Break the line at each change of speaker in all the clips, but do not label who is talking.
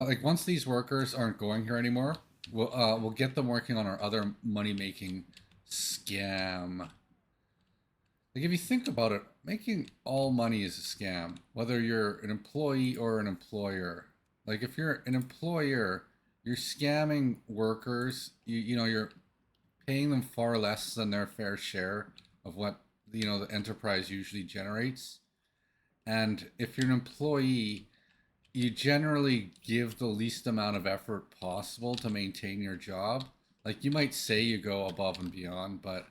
Like once these workers aren't going here anymore, we'll get them working on our other money making scam. Like if you think about it, making all money is a scam, whether you're an employee or an employer. Like if you're an employer, you're scamming workers. You're paying them far less than their fair share of what the enterprise usually generates. And if you're an employee, you generally give the least amount of effort possible to maintain your job. Like you might say you go above and beyond, but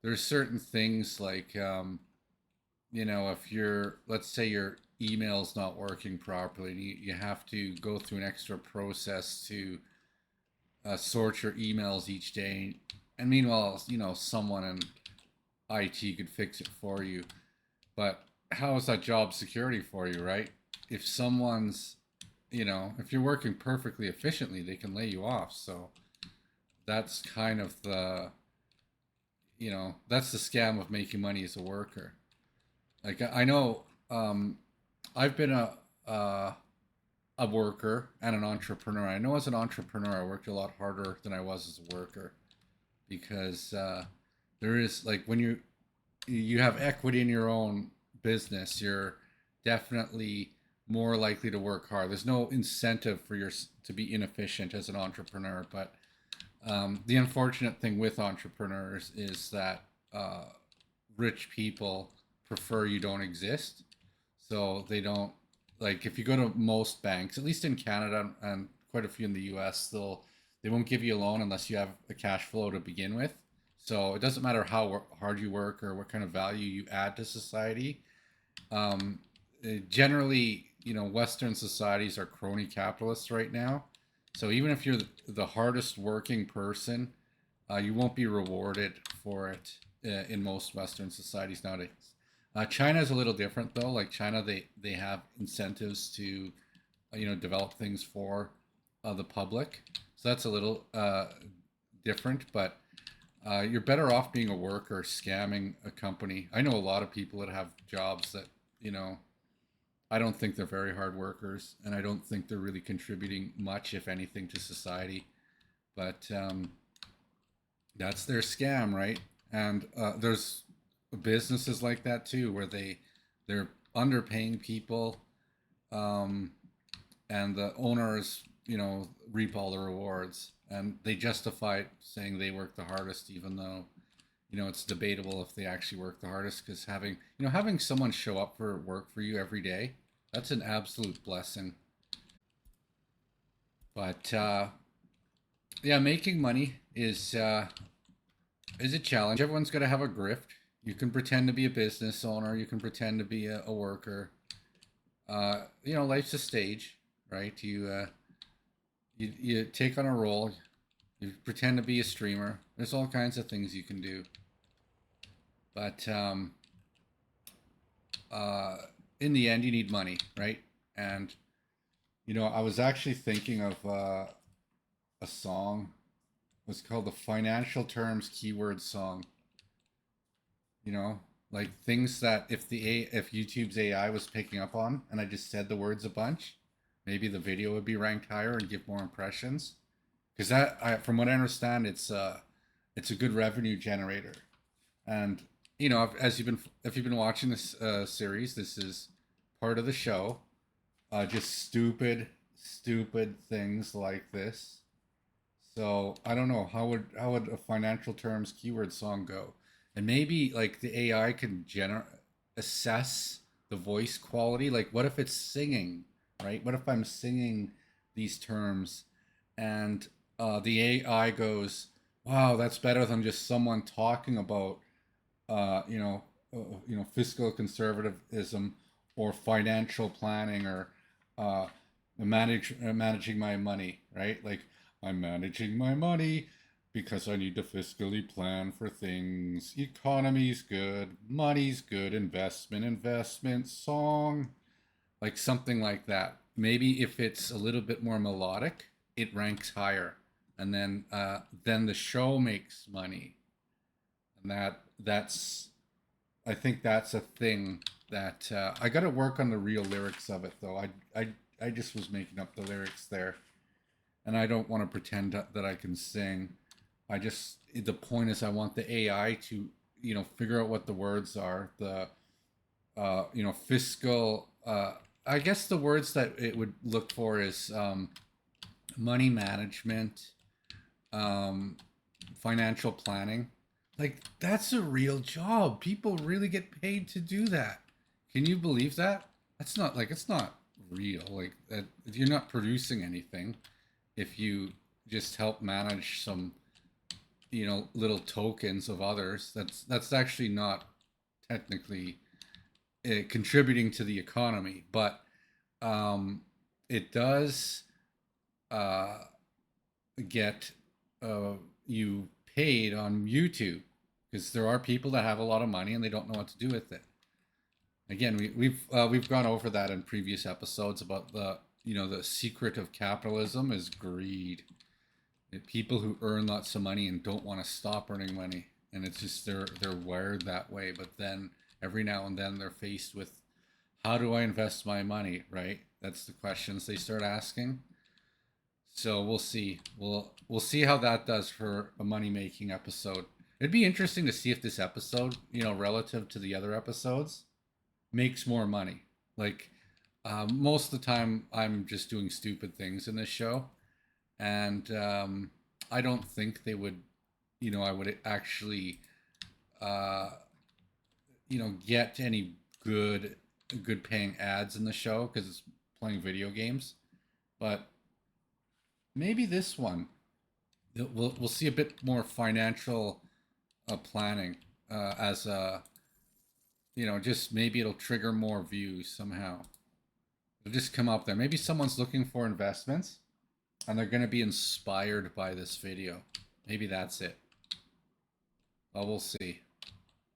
there's certain things like if let's say your email's not working properly, and you have to go through an extra process to sort your emails each day. And meanwhile, someone in IT could fix it for you. But how is that job security for you, right? If someone's, if you're working perfectly efficiently, they can lay you off. So that's kind of that's the scam of making money as a worker. Like I know, I've been a worker and an entrepreneur. I know as an entrepreneur, I worked a lot harder than I was as a worker because there is like when you have equity in your own business, you're definitely more likely to work hard. There's no incentive for your to be inefficient as an entrepreneur. But the unfortunate thing with entrepreneurs is that rich people prefer you don't exist. So they don't, like if you go to most banks, at least in Canada and quite a few in the US, they won't give you a loan unless you have a cash flow to begin with. So it doesn't matter how hard you work or what kind of value you add to society. Generally, Western societies are crony capitalists right now. So even if you're the hardest working person, you won't be rewarded for it in most Western societies nowadays. China is a little different though. Like China, they have incentives to, develop things for the public. So that's a little different. But you're better off being a worker, scamming a company. I know a lot of people that have jobs that you know I don't think they're very hard workers, and I don't think they're really contributing much, if anything, to society. But that's their scam, right? And there's businesses like that too, where they're underpaying people, um, and the owners, reap all the rewards, and they justify it saying they work the hardest, even though it's debatable if they actually work the hardest. Because having someone show up for work for you every day, that's an absolute blessing. But yeah, making money is a challenge. Everyone's got to have a grift. You can pretend to be a business owner. You can pretend to be a worker. Life's a stage, right? You take on a role. You pretend to be a streamer. There's all kinds of things you can do. But uh, in the end, you need money, right? And I was actually thinking of a song. It was called the Financial Terms Keyword Song. You know, like things that if YouTube's AI was picking up on, and I just said the words a bunch, maybe the video would be ranked higher and give more impressions. Because from what I understand, it's a good revenue generator. And as if you've been watching this series, this is part of the show. Just stupid things like this. So I don't know how would a financial terms keyword song go, and maybe like the AI can assess the voice quality. Like, what if it's singing, right? What if I'm singing these terms, and the AI goes, "Wow, that's better than just someone talking about, uh, you know, fiscal conservatism or financial planning or uh, managing my money, right? Like I'm managing my money because I need to fiscally plan for things. Economy's good, money's good, investment, song, like something like that. Maybe if it's a little bit more melodic, it ranks higher, and then the show makes money, and that's I think that's a thing that I got to work on the real lyrics of it though. I I just was making up the lyrics there, and I don't want to pretend that I can sing. I just the point is I want the AI to figure out what the words are. The fiscal. I guess the words that it would look for is money management, um, financial planning. Like that's a real job. People really get paid to do that. Can you believe that? That's not like it's not real. Like that, you're not producing anything if you just help manage some little tokens of others. That's actually not technically contributing to the economy, but it does uh, get uh, you paid on YouTube because there are people that have a lot of money and they don't know what to do with it. Again, we've gone over that in previous episodes about the secret of capitalism is greed. People who earn lots of money and don't want to stop earning money, and it's just they're wired that way. But then every now and then they're faced with, how do I invest my money? Right? That's the questions they start asking. So we'll see. We'll see how that does for a money making episode. It'd be interesting to see if this episode, relative to the other episodes, makes more money. Like most of the time, I'm just doing stupid things in this show, and I don't think they would. I would actually, uh, get any good paying ads in the show because it's playing video games. But maybe this one, we'll see a bit more financial planning as a just maybe it'll trigger more views somehow. It'll just come up there. Maybe someone's looking for investments and they're going to be inspired by this video. Maybe that's it. Well, we'll see.